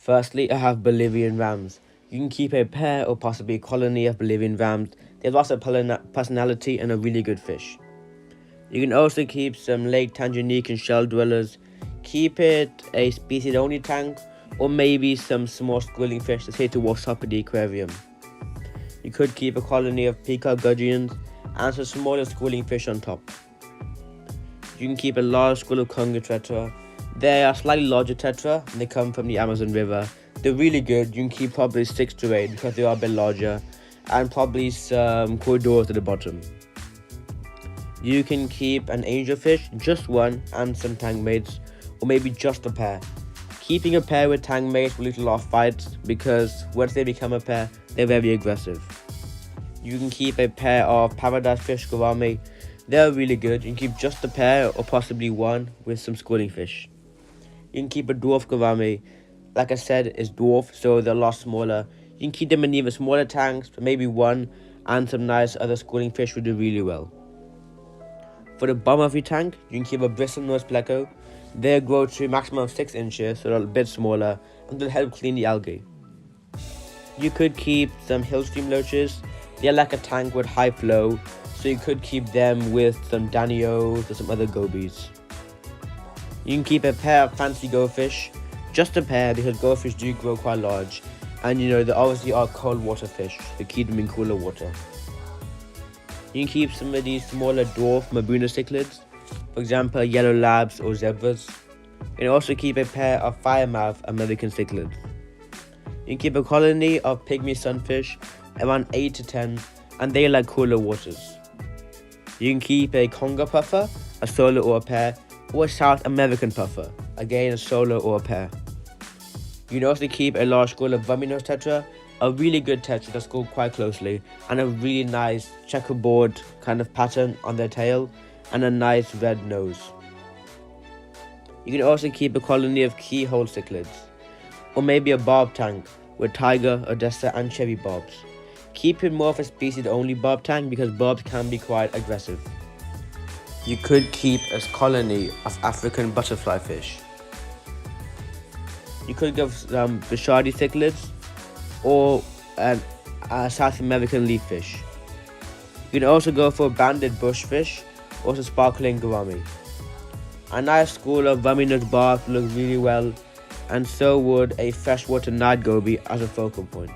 Firstly, I have Bolivian rams. You can keep a pair or possibly a colony of Bolivian rams. They have lots of personality and are really good fish. You can also keep some Lake Tanganyika and shell dwellers. Keep it a species only tank, or maybe some small schooling fish that's here towards top of the aquarium. You could keep a colony of peacock gudgeons and some smaller schooling fish on top. You can keep a large school of congo tetra. They are slightly larger tetra and they come from the Amazon River. They're really good. You can keep probably 6 to 8 because they are a bit larger, and probably some corridors at the bottom. You can keep an angelfish, just one, and some tank mates, or maybe just a pair. Keeping a pair with tank mates will lead to a lot of fights because once they become a pair, they're very aggressive. You can keep a pair of paradise fish gouramis. They're really good. You can keep just a pair or possibly one with some schooling fish. You can keep a dwarf gourami. Like I said, it's dwarf, so they're a lot smaller. You can keep them in even smaller tanks, but maybe one and some nice other schooling fish would do really well. For the bottom of your tank, you can keep a bristlenose Plecos. They grow to a maximum of 6 inches, so they're a bit smaller, and they'll help clean the algae. You could keep some hill stream loaches. They're like a tank with high flow, so you could keep them with some danios or some other gobies. You can keep a pair of fancy goldfish, just a pair, because goldfish do grow quite large, and they obviously are cold water fish, so keep them in cooler water. You can keep some of these smaller dwarf Mabuna cichlids, for example yellow labs or zebras. You can also keep a pair of firemouth American cichlids. You can keep a colony of pygmy sunfish, around 8 to 10, and they like cooler waters. You can keep a Congo puffer, a solo or a pair, or a South American puffer, again a solo or a pair. You can also keep a large school of rummy-nosed tetra, a really good tetra that's schooled quite closely, and a really nice checkerboard kind of pattern on their tail, and a nice red nose. You can also keep a colony of keyhole cichlids, or maybe a barb tank with tiger, odessa, and cherry barbs. Keep it more of a species-only barb tank because barbs can be quite aggressive. You could keep a colony of African butterfly fish. You could give some Bishadi cichlids or a South American leaf fish. You can also go for banded bushfish or some sparkling gourami. A nice school of rummy-nosed barbs look really well, and so would a freshwater night goby as a focal point.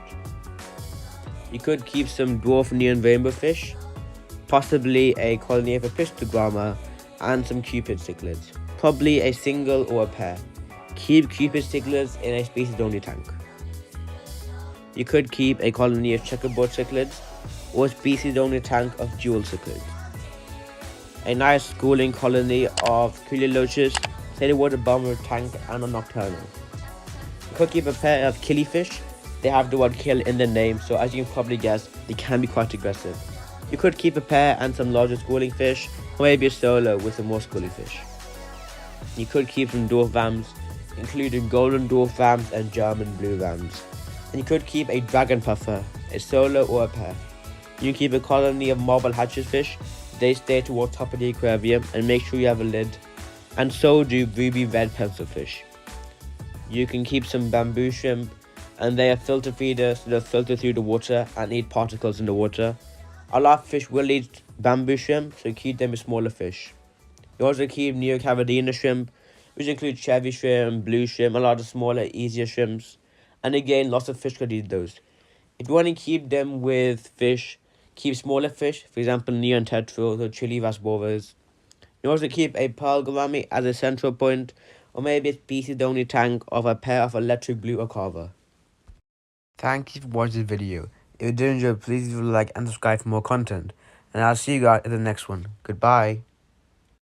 You could keep some dwarf neon rainbow fish, possibly a colony of a pistogramma, and some cupid cichlids, probably a single or a pair. Keep cupid cichlids in a species-only tank. You could keep a colony of checkerboard cichlids or a species-only tank of jewel cichlids. A nice schooling colony of loaches, say the word bomber tank, and a nocturnal. You could keep a pair of killifish. They have the word kill in their name, so as you can probably guess, they can be quite aggressive. You could keep a pair and some larger schooling fish, or maybe a solo with some more schooling fish. You could keep some dwarf rams, including golden dwarf rams and German blue rams. And you could keep a dragon puffer, a solo or a pair. You can keep a colony of marble hatches fish. They stay towards top of the aquarium, and make sure you have a lid. And so do ruby red pencil fish. You can keep some bamboo shrimp, and they are filter feeders, so they'll filter through the water and eat particles in the water. A lot of fish will eat bamboo shrimp, so keep them with smaller fish. You also keep neocavadina shrimp, which includes cherry shrimp, blue shrimp, a lot of smaller, easier shrimps. And again, lots of fish could eat those. If you want to keep them with fish, keep smaller fish, for example neon tetras or chili rasboras. You also keep a pearl gourami as a central point, or maybe a species-only tank of a pair of electric blue or carver. Thank you for watching this video. If you did enjoy, please leave a like and subscribe for more content. And I'll see you guys in the next one. Goodbye.